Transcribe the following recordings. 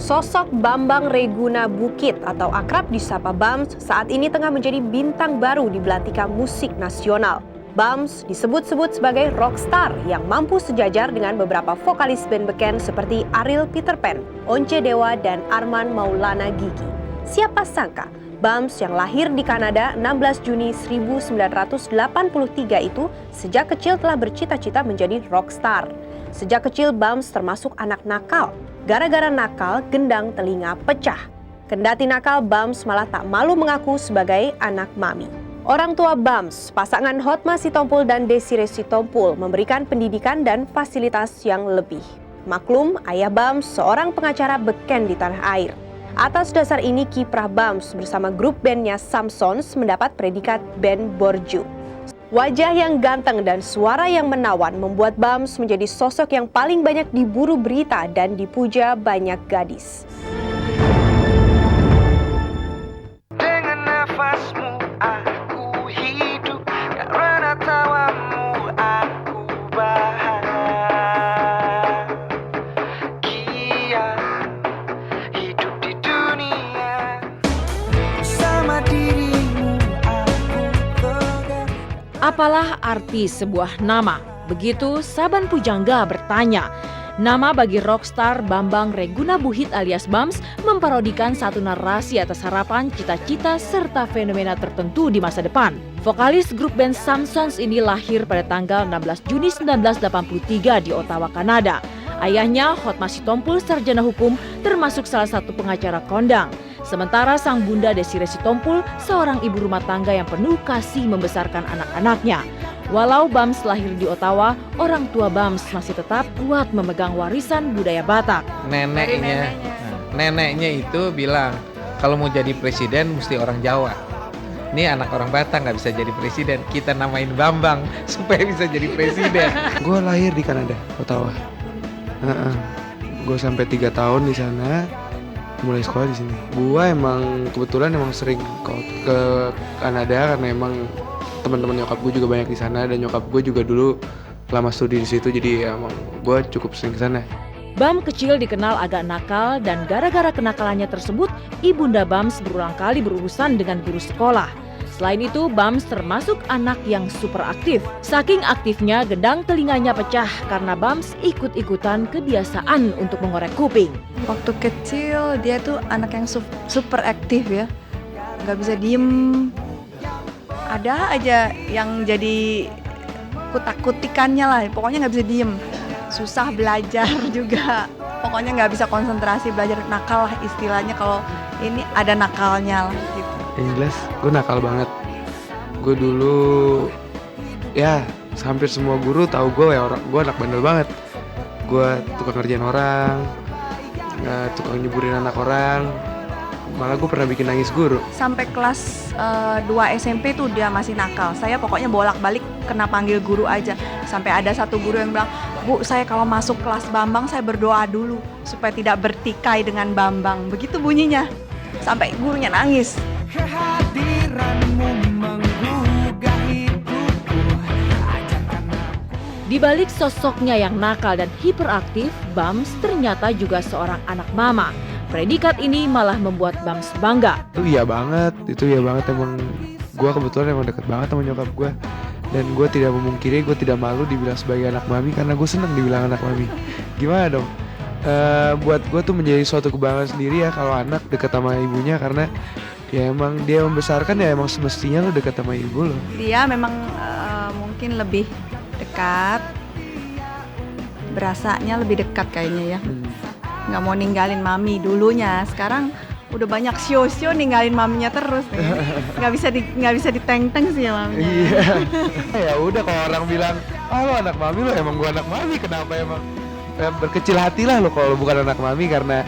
Sosok Bambang Reguna Bukit atau akrab disapa Bams saat ini tengah menjadi bintang baru di belantika musik nasional. Bams disebut-sebut sebagai rockstar yang mampu sejajar dengan beberapa vokalis band beken seperti Ariel Peter Pan, Once Dewa, dan Arman Maulana Gigi. Siapa sangka Bams yang lahir di Kanada 16 Juni 1983 itu sejak kecil telah bercita-cita menjadi rockstar. Sejak kecil Bams termasuk anak nakal. Gara-gara nakal, gendang telinga pecah. Kendati nakal, Bams malah tak malu mengaku sebagai anak mami. Orang tua Bams, pasangan Hotma Sitompul dan Desiree Sitompul, memberikan pendidikan dan fasilitas yang lebih. Maklum, ayah Bams seorang pengacara beken di tanah air. Atas dasar ini, kiprah Bams bersama grup bandnya Samsons mendapat predikat band Borju. Wajah yang ganteng dan suara yang menawan membuat Bams menjadi sosok yang paling banyak diburu berita dan dipuja banyak gadis. Dengan nafasmu aku hidup, karena tawamu aku bahagia hidup di dunia bersama dirimu aku tegar. Apalah arti sebuah nama? Begitu Saban Pujangga bertanya. Nama bagi rockstar Bambang Reguna Bukit alias Bams memparodikan satu narasi atas harapan, cita-cita, serta fenomena tertentu di masa depan. Vokalis grup band Samsons ini lahir pada tanggal 16 Juni 1983 di Ottawa, Kanada. Ayahnya, Hotma Sitompul, sarjana hukum, termasuk salah satu pengacara kondang. Sementara sang bunda Desiree Sitompul, seorang ibu rumah tangga yang penuh kasih membesarkan anak-anaknya. Walau Bams lahir di Ottawa, orang tua Bams masih tetap kuat memegang warisan budaya Batak. Neneknya itu bilang, kalau mau jadi presiden mesti orang Jawa. Ini anak orang Batak nggak bisa jadi presiden, kita namain Bambang supaya bisa jadi presiden. Gue lahir di Kanada, Ottawa. Gue sampai 3 tahun di sana, mulai sekolah di sini. Gue kebetulan sering ke Kanada karena emang teman-teman nyokap gue juga banyak di sana dan nyokap gue juga dulu lama studi di situ, jadi emang gue cukup sering ke sana. Bam kecil dikenal agak nakal dan gara-gara kenakalannya tersebut, ibunda Bams berulang kali berurusan dengan guru sekolah. Selain itu, Bams termasuk anak yang super aktif. Saking aktifnya, gendang telinganya pecah karena Bams ikut-ikutan kebiasaan untuk mengorek kuping. Waktu kecil dia tuh anak yang super aktif ya, nggak bisa diem. Ada aja yang jadi kutak-kutikannya lah, pokoknya nggak bisa diem. Susah belajar juga, pokoknya nggak bisa konsentrasi belajar, nakal lah istilahnya, kalau ini ada nakalnya lah gitu. Yang jelas gue nakal banget. Gue dulu ya hampir semua guru tahu gue anak bandel banget. Gue tukang ngerjain orang, tukang nyeburin anak orang. Malah gue pernah bikin nangis guru. Sampai kelas 2 SMP tuh dia masih nakal. Saya pokoknya bolak-balik kena panggil guru aja. Sampai ada satu guru yang bilang, "Bu, saya kalau masuk kelas Bambang saya berdoa dulu supaya tidak bertikai dengan Bambang." Begitu bunyinya. Sampai gurunya nangis. Kehadiranmu menggugah hidupku, ajarkan aku. Di balik sosoknya yang nakal dan hiperaktif, Bams ternyata juga seorang anak mama. Predikat ini malah membuat Bams bangga. Itu iya banget emang. Gue kebetulan emang deket banget sama nyokap gue. Dan gue tidak memungkiri, gue tidak malu dibilang sebagai anak mami karena gue seneng dibilang anak mami. Gimana dong? Buat gue tuh menjadi suatu kebanggaan sendiri ya kalau anak deket sama ibunya, karena ya emang dia membesarkan, ya emang semestinya lo deket sama ibu lo. Dia memang mungkin lebih dekat, berasanya lebih dekat kayaknya ya. Nggak mau ninggalin mami dulunya, sekarang udah banyak show-show ninggalin maminya terus nih. Nggak bisa diteng-teng sih ya maminya. Iya. Ya udah, kalau orang bilang, lo anak mami, lo emang gue anak mami, kenapa emang? Berkecil hati lah lo kalau lo bukan anak mami, karena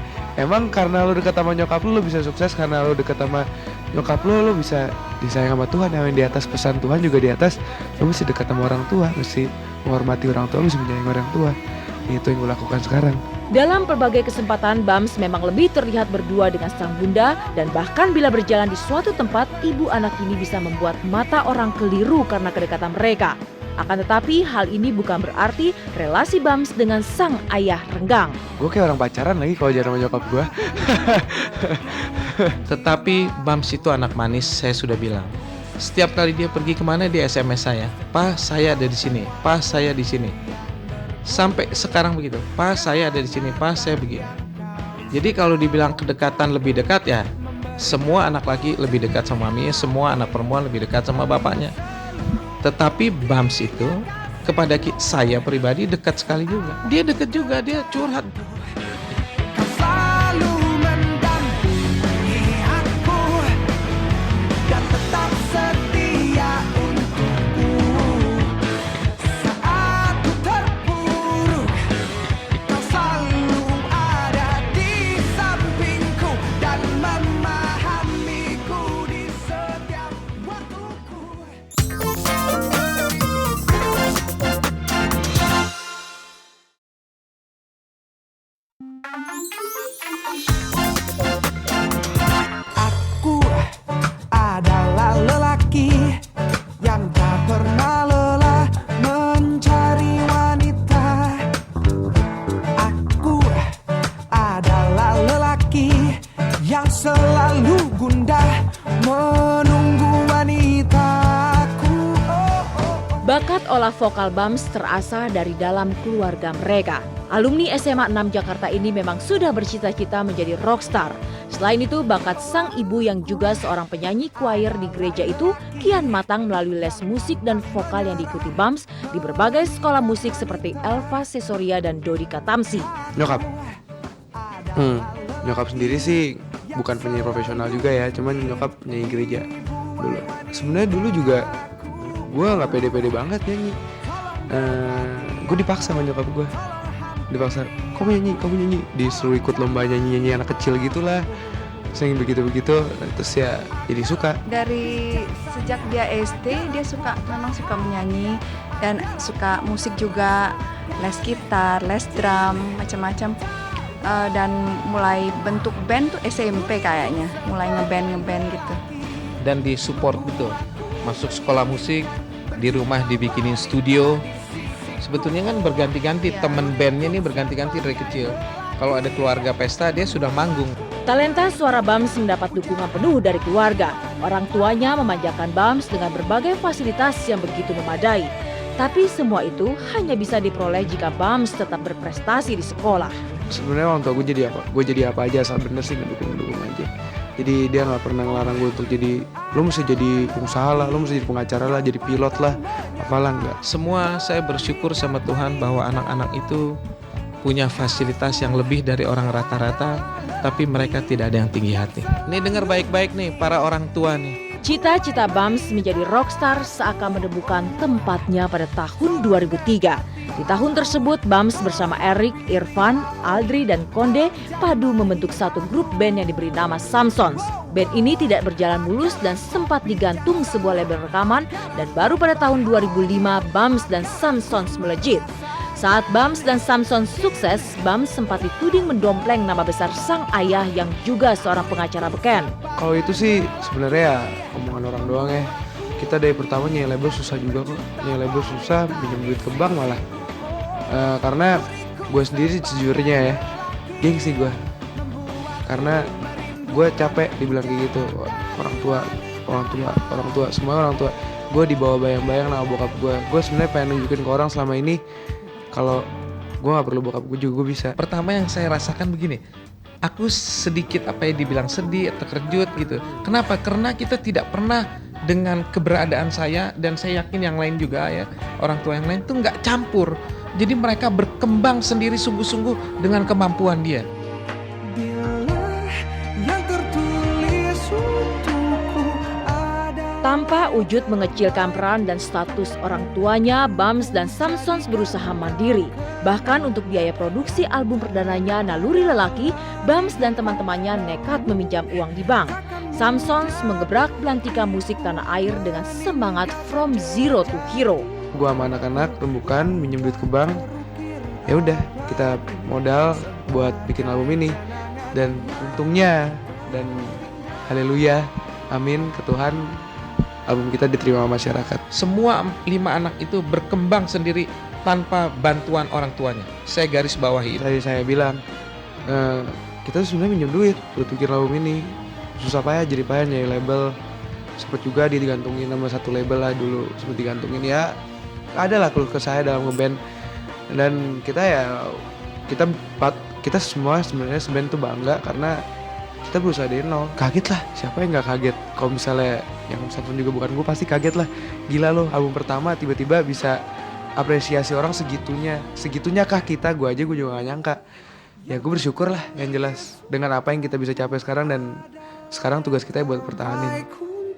lo dekat sama nyokap lo bisa sukses, karena lo dekat sama nyokap lo bisa disayang sama Tuhan. Yang di atas, pesan Tuhan juga di atas, lo mesti dekat sama orang tua, mesti menghormati orang tua, mesti menyayangi orang tua. Itu yang gue lakukan sekarang. Dalam berbagai kesempatan, Bams memang lebih terlihat berdua dengan sang bunda, dan bahkan bila berjalan di suatu tempat, ibu anak ini bisa membuat mata orang keliru karena kedekatan mereka. Akan tetapi hal ini bukan berarti relasi Bams dengan sang ayah renggang. Gue kayak orang pacaran lagi kalau jalan sama nyokap gue. Tetapi Bams itu anak manis, saya sudah bilang. Setiap kali dia pergi kemana dia SMS saya, "Pa, saya ada di sini. Pa, saya di sini." Sampai sekarang begitu. "Pa, saya ada di sini. Pa, saya begini." Jadi kalau dibilang kedekatan lebih dekat ya, semua anak laki lebih dekat sama maminya, semua anak perempuan lebih dekat sama bapaknya. Tetapi Bams itu kepada saya pribadi dekat sekali juga. Dia dekat juga, dia curhat. Kau selalu mendampingi aku dan tetap setia untukku. Saat ku terpuruk, kau selalu ada di sampingku dan memahamiku di setiap waktuku. Aku adalah lelaki yang tak pernah lelah mencari wanita. Aku adalah lelaki yang selalu gundah menunggu wanitaku. Bakat olah vokal Bams terasah dari dalam keluarga mereka. Alumni SMA 6 Jakarta ini memang sudah bercita-cita menjadi rockstar. Selain itu, bakat sang ibu yang juga seorang penyanyi choir di gereja itu kian matang melalui les musik dan vokal yang diikuti Bams di berbagai sekolah musik seperti Elva Sesoria dan Dodika Tamsi. Nyokap. Nyokap sendiri sih bukan penyanyi profesional juga ya, cuman nyokap penyanyi gereja dulu. Sebenarnya dulu juga gue nggak pede-pede banget nyanyi. Gue dipaksa sama nyokap gue. Dipaksa, kamu nyanyi, disuruh ikut lomba nyanyi anak kecil gitulah. Sering begitu-begitu, terus ya jadi suka. Dari sejak dia SD dia memang suka menyanyi dan suka musik juga, les gitar, les drum, macam-macam. Dan mulai bentuk band tuh SMP kayaknya, mulai ngeband gitu. Dan disupport betul. Masuk sekolah musik, di rumah dibikinin studio. Sebetulnya kan berganti-ganti, Ya. temen bandnya ini berganti-ganti dari kecil. Kalau ada keluarga pesta, dia sudah manggung. Talenta suara Bams mendapat dukungan penuh dari keluarga. Orang tuanya memanjakan Bams dengan berbagai fasilitas yang begitu memadai. Tapi semua itu hanya bisa diperoleh jika Bams tetap berprestasi di sekolah. Sebenarnya orang tua gue jadi apa? Gue jadi apa aja asal bener sih ngedukung aja. Jadi dia nggak pernah ngelarang gue untuk jadi, lo mesti jadi pengusaha lah, lo mesti jadi pengacara lah, jadi pilot lah, apalah enggak. Semua saya bersyukur sama Tuhan bahwa anak-anak itu punya fasilitas yang lebih dari orang rata-rata, tapi mereka tidak ada yang tinggi hati. Nih dengar baik-baik nih para orang tua nih. Cita-cita Bams menjadi rockstar seakan menemukan tempatnya pada tahun 2003. Di tahun tersebut, Bams bersama Erik, Irfan, Aldri, dan Konde padu membentuk satu grup band yang diberi nama Samsons. Band ini tidak berjalan mulus dan sempat digantung sebuah label rekaman, dan baru pada tahun 2005 Bams dan Samsons melejit. Saat Bams dan Samsons sukses, Bams sempat dituding mendompleng nama besar sang ayah yang juga seorang pengacara beken. Kalau itu sih sebenarnya ya omongan orang doang ya. Kita dari pertama nyanyi label susah juga kok. Nyanyi label susah, pinjam duit ke bank malah. Karena gue sendiri sejujurnya ya, gengsi gue. Karena gue capek dibilang kayak gitu. Orang tua, semua orang tua. Gue dibawa bayang-bayang nama bokap gue. Gue sebenarnya pengen nunjukin ke orang selama ini kalau gue gak perlu bokap gue juga gue bisa. Pertama yang saya rasakan begini, aku sedikit apa yang dibilang sedih atau terkejut gitu. Kenapa? Karena kita tidak pernah dengan keberadaan saya, dan saya yakin yang lain juga ya, orang tua yang lain tuh nggak campur. Jadi mereka berkembang sendiri sungguh-sungguh dengan kemampuan dia. Bila yang tertulis untukku ada. Tanpa wujud mengecilkan peran dan status orang tuanya, Bams dan Samsons berusaha mandiri. Bahkan untuk biaya produksi album perdananya Naluri Lelaki, Bams dan teman-temannya nekat meminjam uang di bank. Samsons menggebrak belantika musik tanah air dengan semangat from zero to hero. Gua sama anak-anak rembukan minjem duit ke bank. Ya udah, kita modal buat bikin album ini. Dan untungnya dan haleluya, amin ke Tuhan, album kita diterima masyarakat. Semua 5 anak itu berkembang sendiri tanpa bantuan orang tuanya. Saya garis bawahi itu. Tadi saya bilang, kita sebenarnya minjem duit buat bikin album ini. Susah payah jadi payah nyari label. Sempet juga dia digantungin sama satu label lah dulu, sempet digantungin ya. Ada lah keluh kesah saya dalam ngeband. Dan kita semua sebenarnya seband tuh bangga karena kita berusaha dari nol. Kaget lah, siapa yang nggak kaget? Kalau misalnya yang Samson juga bukan gue, pasti kaget lah. Gila loh, album pertama tiba-tiba bisa apresiasi orang segitunya kah kita? Gue juga gak nyangka. Ya gue bersyukur lah yang jelas dengan apa yang kita bisa capai sekarang, dan sekarang tugas kita buat pertahanin.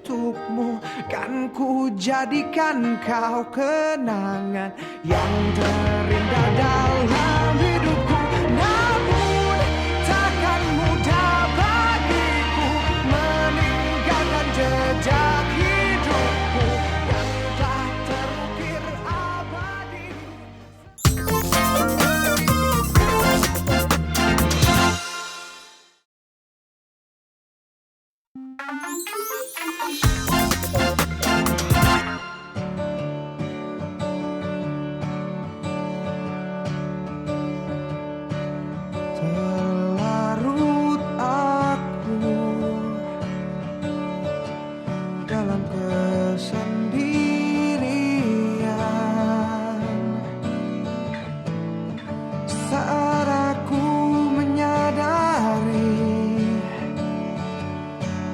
Untukmu kan ku jadikan kau kenangan yang terindah dalam hidupku. Namun takkan mudah bagiku meninggalkan jejak hidupku yang telah terukir abadi. Terlarut aku dalam kesendirian saat aku menyadari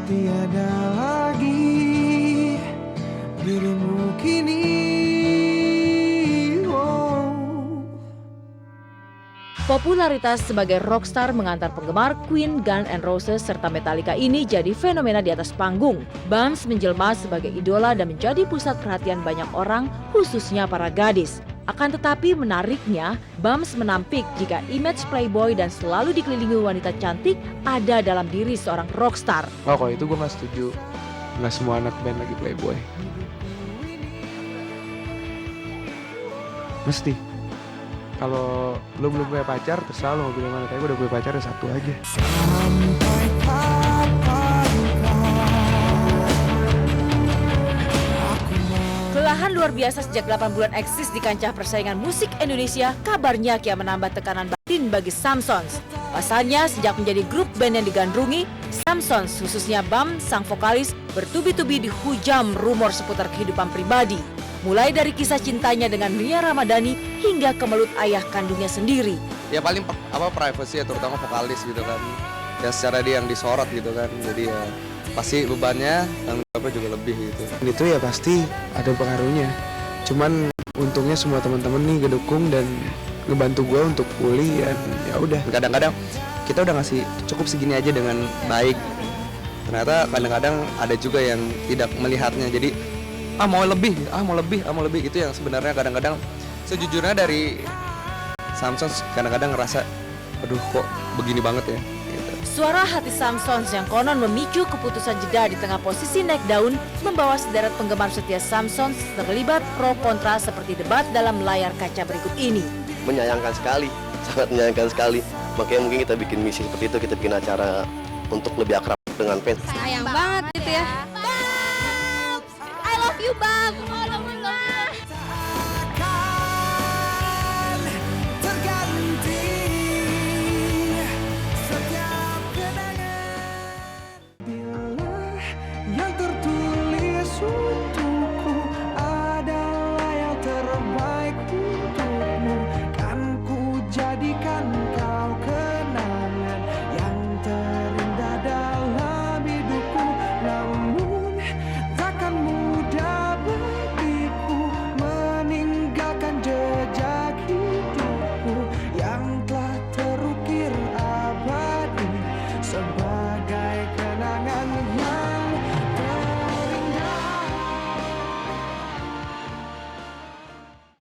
tiada lagi dirimu kini. Popularitas sebagai rockstar mengantar penggemar Queen, Guns N' Roses, serta Metallica ini jadi fenomena di atas panggung. Bams menjelma sebagai idola dan menjadi pusat perhatian banyak orang, khususnya para gadis. Akan tetapi menariknya, Bams menampik jika image playboy dan selalu dikelilingi wanita cantik ada dalam diri seorang rockstar. Oh, kalau itu gue gak setuju. Gak semua anak band lagi playboy. Mesti. Kalau lo belum punya pacar, terserah lo mau pilih mana. Kayak gue udah punya pacar, ya satu aja. Sampai kapankah Kelelahan luar biasa sejak 8 bulan eksis di kancah persaingan musik Indonesia, kabarnya kian menambah tekanan batin bagi Samsons. Pasalnya, sejak menjadi grup band yang digandrungi, Samsons, khususnya Bams, sang vokalis, bertubi-tubi dihujam rumor seputar kehidupan pribadi. Mulai dari kisah cintanya dengan Nia Ramadhani hingga kemelut ayah kandungnya sendiri. Ya paling privacy ya, terutama vokalis gitu kan. Ya secara dia yang disorot gitu kan. Jadi ya pasti bebannya, tanggung jawabnya juga lebih gitu. Itu ya pasti ada pengaruhnya. Cuman untungnya semua teman-teman nih ngedukung dan ngebantu gue untuk pulih, dan ya udah. Kadang-kadang kita udah ngasih cukup segini aja dengan baik. Ternyata kadang-kadang ada juga yang tidak melihatnya. Jadi mau lebih itu yang sebenarnya kadang-kadang sejujurnya dari Samson kadang-kadang ngerasa aduh kok begini banget ya gitu. Suara hati Samsons yang konon memicu keputusan jeda di tengah posisi naik daun membawa sederet penggemar setia Samsons terlibat pro kontra seperti debat dalam layar kaca berikut ini. Menyayangkan sekali, sangat menyayangkan sekali. Makanya mungkin kita bikin misi seperti itu, kita bikin acara untuk lebih akrab dengan fans. Sayang banget gitu ya. I love you, Bang.